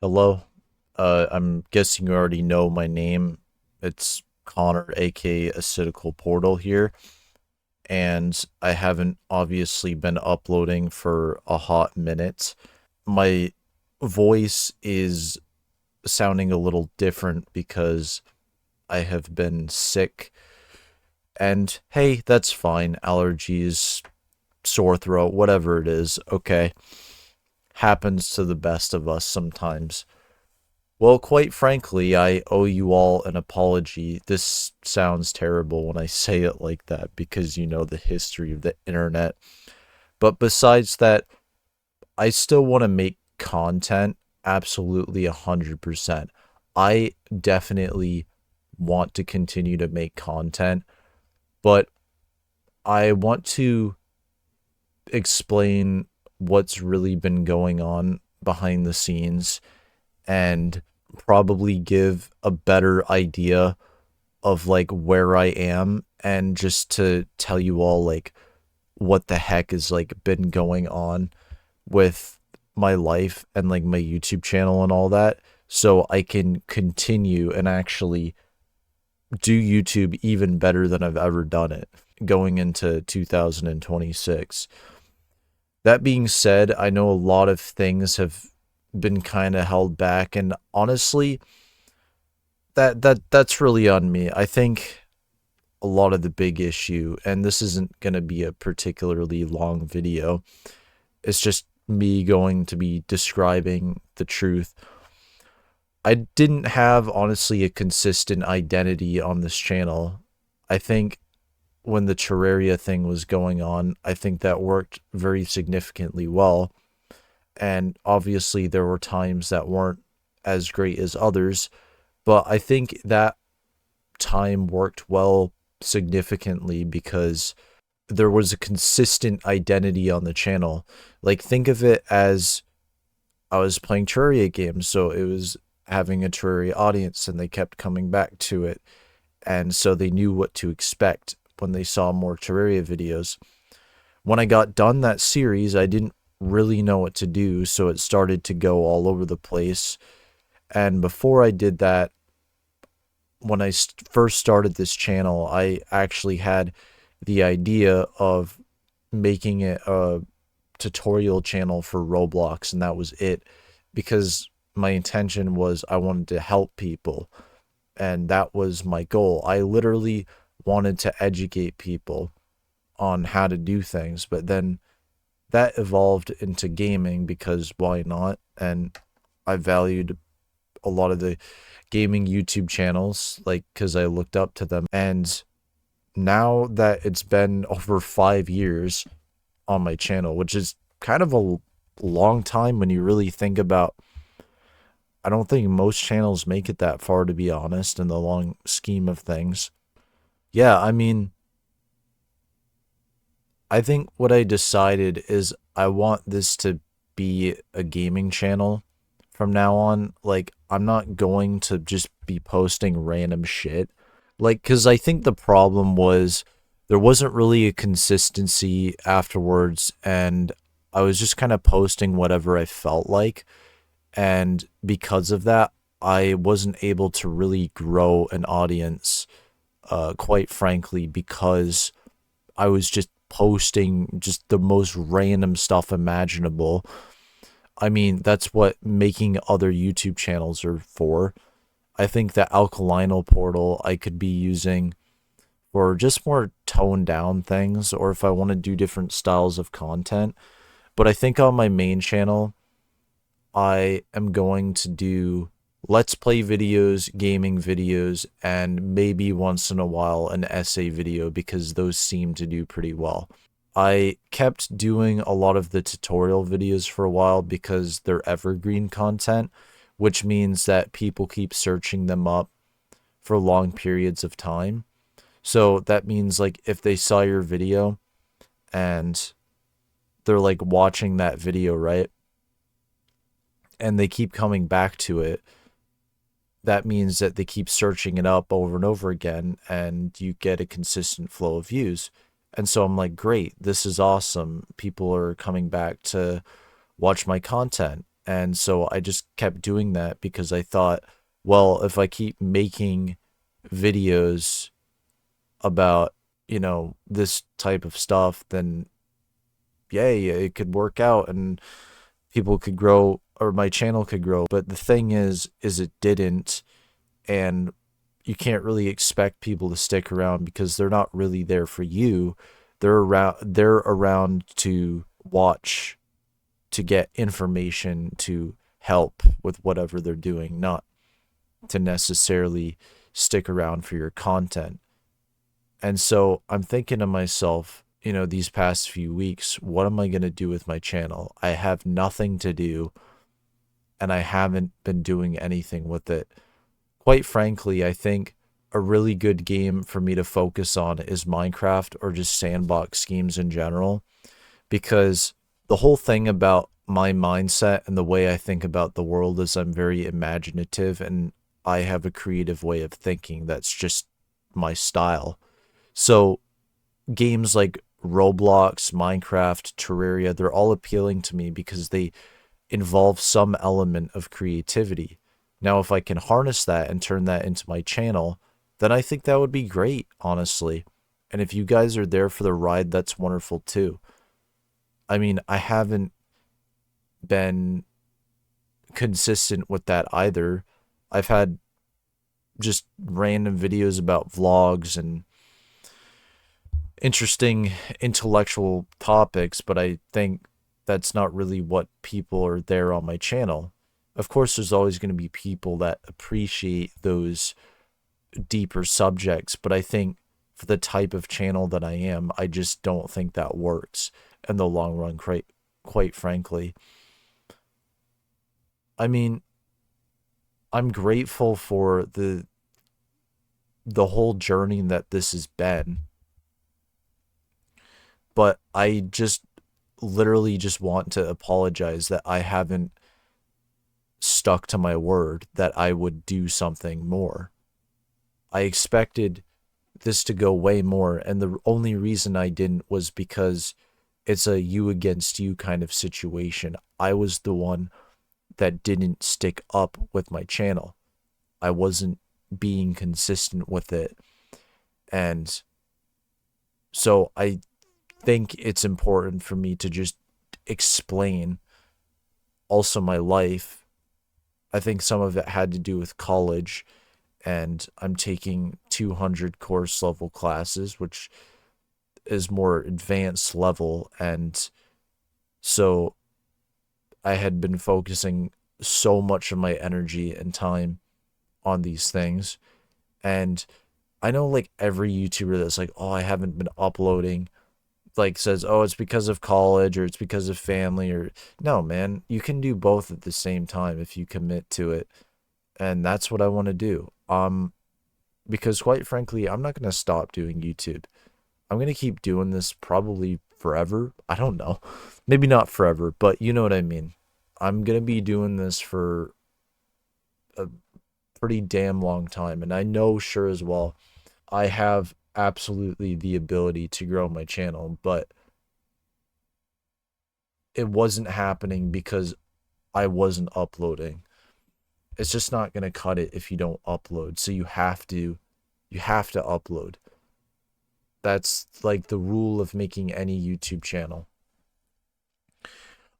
Hello. I'm guessing you already know my name. It's Connor, aka Acidical Portal here, and I haven't obviously been uploading for a hot minute. My voice is sounding a little different because I have been sick, and hey, that's fine. Allergies, sore throat, whatever it is, okay. Happens to the best of us sometimes. Well, quite frankly, I owe you all an apology. This sounds terrible when I say it like that because you know the history of the internet. But besides that, I still want to make content absolutely 100%. I definitely want to continue to make content, but I want to explain what's really been going on behind the scenes and probably give a better idea of like where I am and just to tell you all like what the heck is like been going on with my life and like my YouTube channel and all that so I can continue and actually do YouTube even better than I've ever done it going into 2026. That being said, I know a lot of things have been kind of held back and honestly that's really on me. I think a lot of the big issue, and this isn't going to be a particularly long video, it's just me going to be describing the truth. I didn't have, honestly, a consistent identity on this channel. I think when the Terraria thing was going on, I think that worked very significantly well. And obviously, there were times that weren't as great as others, but I think that time worked well significantly because there was a consistent identity on the channel. Like, think of it as I was playing Terraria games, so it was having a Terraria audience, and they kept coming back to it, and so they knew what to expect when they saw more Terraria videos. When I got done that series, I didn't really know what to do, so it started to go all over the place. And before I did that, when I first started this channel, I actually had the idea of making it a tutorial channel for Roblox, and that was it. Because my intention was I wanted to help people, and that was my goal. I literally wanted to educate people on how to do things, but then that evolved into gaming because why not? And I valued a lot of the gaming YouTube channels, like, because I looked up to them. And now that it's been over 5 years on my channel, which is kind of a long time when you really think about, I don't think most channels make it that far, to be honest, in the long scheme of things. Yeah, I mean, I think what I decided is I want this to be a gaming channel from now on. Like, I'm not going to just be posting random shit. Like, because I think the problem was there wasn't really a consistency afterwards, and I was just kind of posting whatever I felt like. And because of that, I wasn't able to really grow an audience, quite frankly, because I was just posting just the most random stuff imaginable. I mean, that's what making other YouTube channels are for. I think the Alkalino portal I could be using for just more toned down things, or if I want to do different styles of content. But I think on my main channel, I am going to do let's play videos, gaming videos, and maybe once in a while an essay video because those seem to do pretty well. I kept doing a lot of the tutorial videos for a while because they're evergreen content, which means that people keep searching them up for long periods of time. So that means like if they saw your video and they're like watching that video, right? And they keep coming back to it, that means that they keep searching it up over and over again and you get a consistent flow of views. And so I'm like, great, this is awesome. People are coming back to watch my content. And so I just kept doing that because I thought, well, if I keep making videos about, this type of stuff, then yay, it could work out and people could grow or my channel could grow. But the thing is it didn't. And you can't really expect people to stick around because they're not really there for you. They're around to watch, to get information, to help with whatever they're doing, not to necessarily stick around for your content. And so I'm thinking to myself, these past few weeks, what am I going to do with my channel? I have nothing to do and I haven't been doing anything with it. Quite frankly, I think a really good game for me to focus on is Minecraft or just sandbox games in general, because the whole thing about my mindset and the way I think about the world is I'm very imaginative and I have a creative way of thinking that's just my style. So games like Roblox, Minecraft, Terraria, they're all appealing to me because they involve some element of creativity. Now, if I can harness that and turn that into my channel, then I think that would be great, honestly. And if you guys are there for the ride, that's wonderful too. I mean, I haven't been consistent with that either. I've had just random videos about vlogs and interesting intellectual topics, but I think that's not really what people are there on my channel. Of course, there's always going to be people that appreciate those deeper subjects, but I think for the type of channel that I am, I just don't think that works in the long run, quite frankly. I mean, I'm grateful for the whole journey that this has been, but I just literally just want to apologize that I haven't stuck to my word that I would do something more. I expected this to go way more, and the only reason I didn't was because it's a you against you kind of situation. I was the one that didn't stick up with my channel. I wasn't being consistent with it. And so I think it's important for me to just explain also my life. I think some of it had to do with college, and I'm taking 200 course level classes, which is more advanced level. And so I had been focusing so much of my energy and time on these things. And I know like every YouTuber that's like, oh, I haven't been uploading, like says, oh, it's because of college or it's because of family or no, man, you can do both at the same time if you commit to it. And that's what I want to do. Because quite frankly, I'm not going to stop doing YouTube. I'm going to keep doing this probably forever. I don't know. Maybe not forever, but you know what I mean. I'm going to be doing this for a pretty damn long time. And I know sure as well, I have absolutely the ability to grow my channel, but it wasn't happening because I wasn't uploading. It's just not going to cut it if you don't upload. So you have to upload. That's like the rule of making any YouTube channel.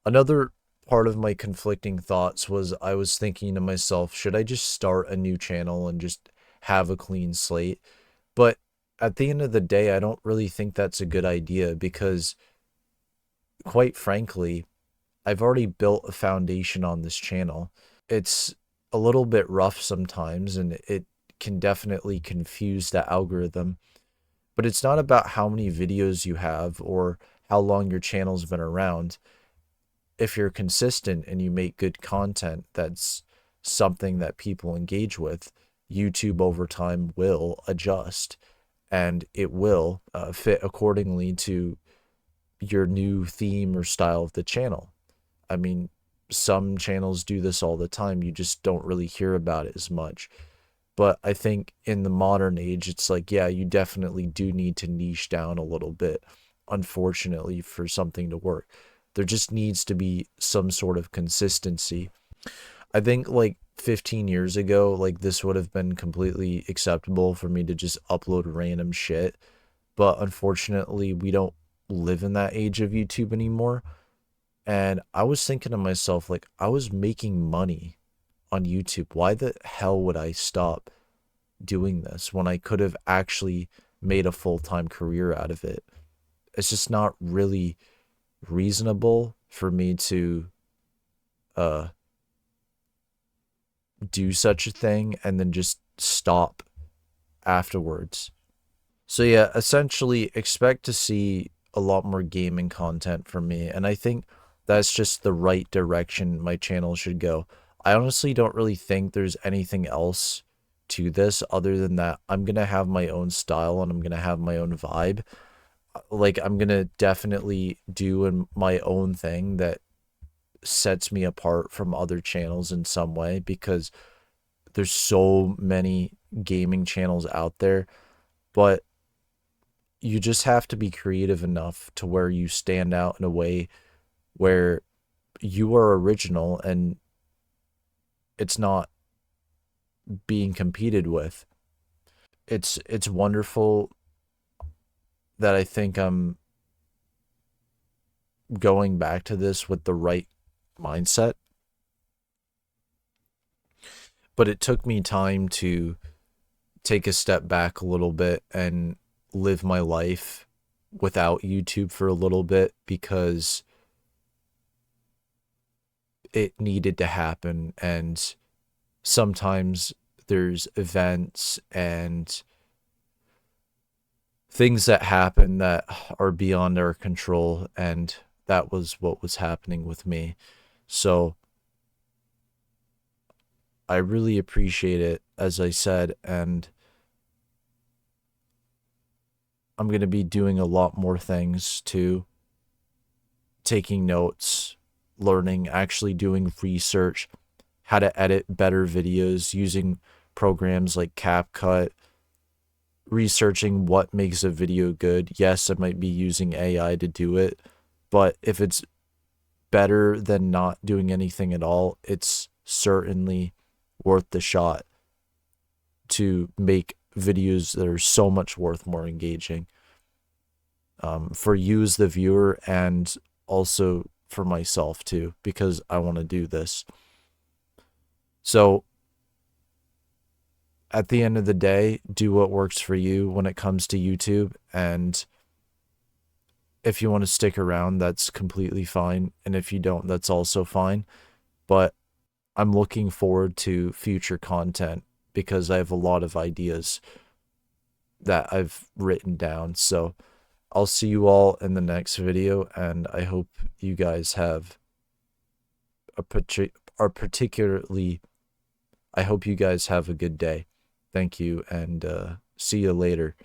Another part of my conflicting thoughts was I was thinking to myself, should I just start a new channel and just have a clean slate? But at the end of the day, I don't really think that's a good idea because, quite frankly, I've already built a foundation on this channel. It's a little bit rough sometimes and it can definitely confuse the algorithm, but it's not about how many videos you have or how long your channel's been around. If you're consistent and you make good content, that's something that people engage with, YouTube over time will adjust and it will fit accordingly to your new theme or style of the channel. I mean, some channels do this all the time. You just don't really hear about it as much. But I think in the modern age, it's like, yeah, you definitely do need to niche down a little bit, unfortunately, for something to work. There just needs to be some sort of consistency. I think like 15 years ago, like this would have been completely acceptable for me to just upload random shit. But unfortunately, we don't live in that age of YouTube anymore. And I was thinking to myself, like, I was making money on YouTube. Why the hell would I stop doing this when I could have actually made a full-time career out of it? It's just not really reasonable for me to uh do such a thing and then just stop afterwards. So yeah, essentially expect to see a lot more gaming content from me, and I think that's just the right direction my channel should go. I honestly don't really think there's anything else to this other than that I'm going to have my own style and I'm going to have my own vibe. Like I'm going to definitely do my own thing that sets me apart from other channels in some way, because there's so many gaming channels out there, but you just have to be creative enough to where you stand out in a way where you are original and it's not being competed with. It's wonderful that I think I'm going back to this with the right mindset, but it took me time to take a step back a little bit and live my life without YouTube for a little bit, because it needed to happen. And sometimes there's events and things that happen that are beyond our control, and that was what was happening with me. So I really appreciate it, as I said, and I'm going to be doing a lot more things too, taking notes, learning, actually doing research, how to edit better videos using programs like CapCut, researching what makes a video good. Yes, I might be using AI to do it, but if it's better than not doing anything at all, it's certainly worth the shot to make videos that are so much worth more engaging, for you as the viewer, and also for myself too, because I want to do this. So at the end of the day, do what works for you when it comes to YouTube. And if you want to stick around, that's completely fine. And if you don't, that's also fine. But I'm looking forward to future content because I have a lot of ideas that I've written down. So I'll see you all in the next video, and I hope you guys have I hope you guys have a good day. Thank you, and see you later.